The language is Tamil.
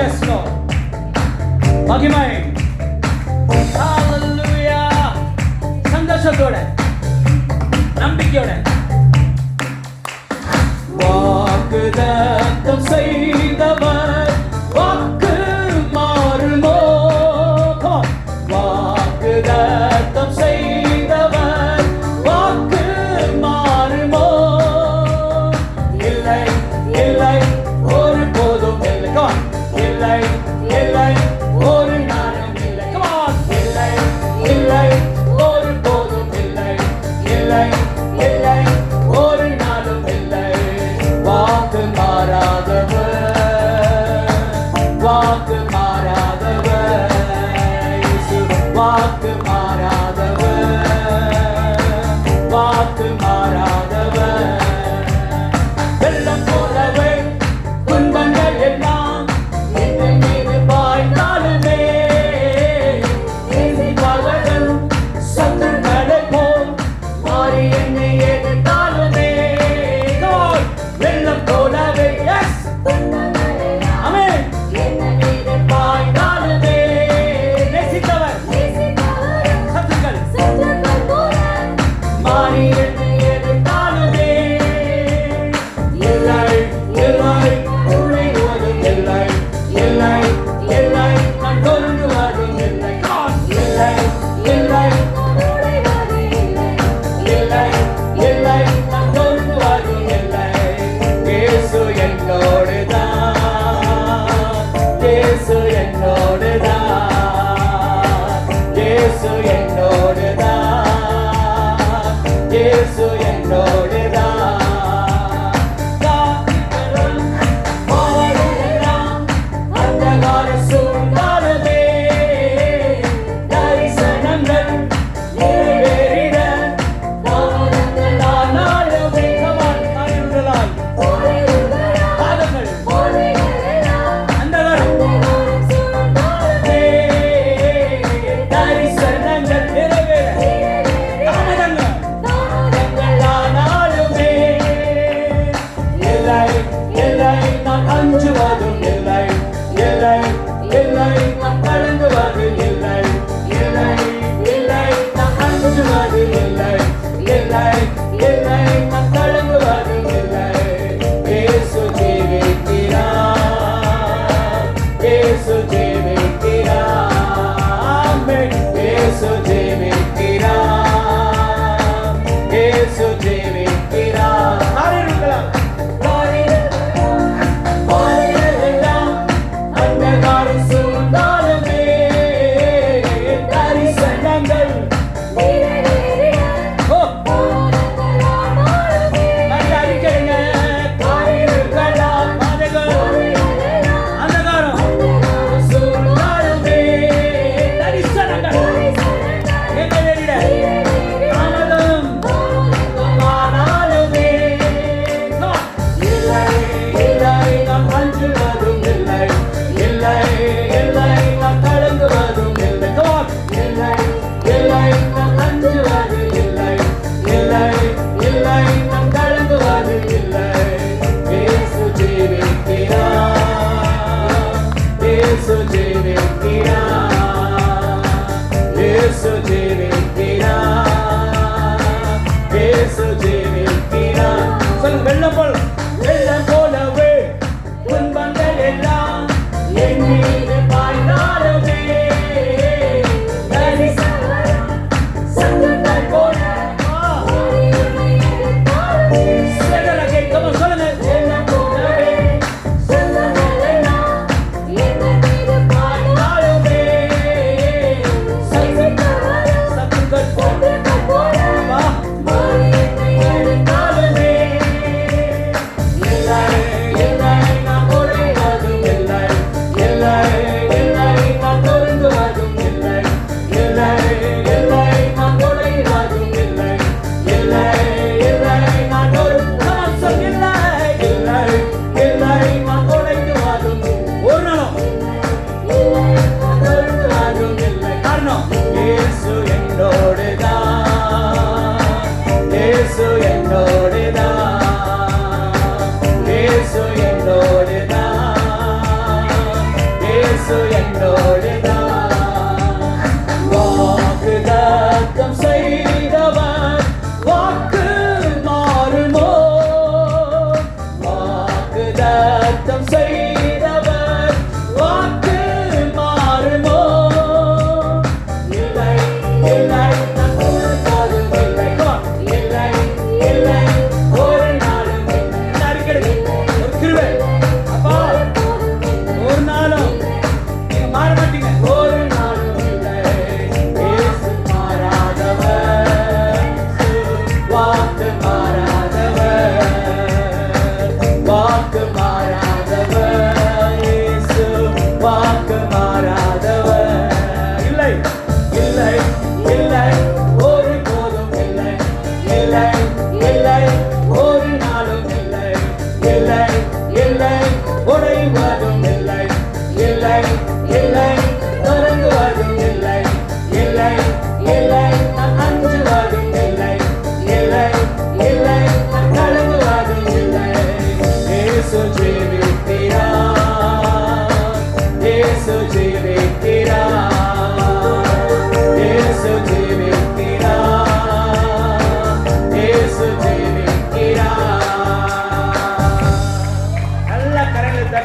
S Lord. மகிமை. ஹalleluya. சந்தோஷத்தோட நம்பிக்கையோட வாக்குத்தத்தம் செய்தவர் வாக்கு மாறுமோ? வாக்குத்தத்தம் செய்தவர் வாக்கு மாறுமோ? இல்லை இல்லை ஒரு போதும் இல்லை. இல்லை இல்லை ஒரு நாளும் இல்லை. இல்லை இல்லை ஒரு போதும் இல்லை. இல்லை இல்லை ஒரு நாளும் இல்லை. வாக்கு மாறாதவர், வாக்கு மாறாதவர், வாக்கு மாறாதவர், வாக்கு மாறாதவர். வெள்ளம் போலவே துன்பங்கள் எல்லாம் என் மீது பாய்ந்தாலுமே பகலும் சத்துருக்களை போல் மாறி என்னை எதிர்த்தாலுமே வெள்ளம் போலவே ஆமென் என் மீது பாய்ந்தாலுமே நேசித்தவர் சத்துருக்கள் மாறி என்னை எதிர்த்தாலுமே இல்லை இல்லை உன்னை ஓதும் இல்லை இல்லை இல்லை நான் தொடங்குவதும் இல்லை. இல்லை இல்லை இல்லை இல்லை நான் தொடங்குவதும் இல்லை. இயேசு என்னோடுதான், இயேசு என்னோடுதான், இயேசு என்னோடுதான், இயேசு என்னோடுதான். அந்தகார சூழ்ந்தாலுமே தரிசனங்கள் நிறைவேறிட தாமதங்கள் ஆனாலுமே காரிருளாய் பாதங்கள் அந்தகார தரிசனங்கள் நிறைவேற தாமதங்கள் ஆனாலுமே இல்லை இல்லை நான் அஞ்சுவதும் இல்லை. இல்லை இல்லை நான் கலங்குவது இல்லை. இல்லை இல்லை நான் அஞ்சுவது இல்லை. இல்லை இல்லை நான் கலங்குவது இல்லை. இயேசு ஜீவிக்கிறார், இயேசு ஜீவிக்கிறார், ஆமென். இயேசு ஜீவிக்கிறார், இயேசு ஜீவிக்கிறார். ஹalleluya. அந்தகார சூழ்ந்தாலுமே தரிசனங்கள் அறிக்கைங்க காரிருக்கலாம் பாதைகள் அந்தகாரம் சூழ்ந்தாலுமே தரிசனங்கள் எங்களிட தாமதம் ஆனாலுமே இல்லை இல்லை நாம் அஞ்சுவதும் இல்லை. இல்லை இல்லை நாம் கலங்குவதும் இல்லை. இல்லை இல்லை நாம் அஞ்சுவது இல்லை. இல்லை இல்லை நாம் கலங்குவது இல்லை. இயேசு ஜீவிக்கிறார், இயேசு ஜீவிக்கிறார், இயேசு ஜீவிக்கிறார், இயேசு ஜீவிக்கிறார். சொல்லுங்க வெள்ளம் போல, வெள்ளம் போலவே துன்பங்கள் எல்லாம் என் மீது பாய்ந்தாலுமே சத்துருக்கள் போல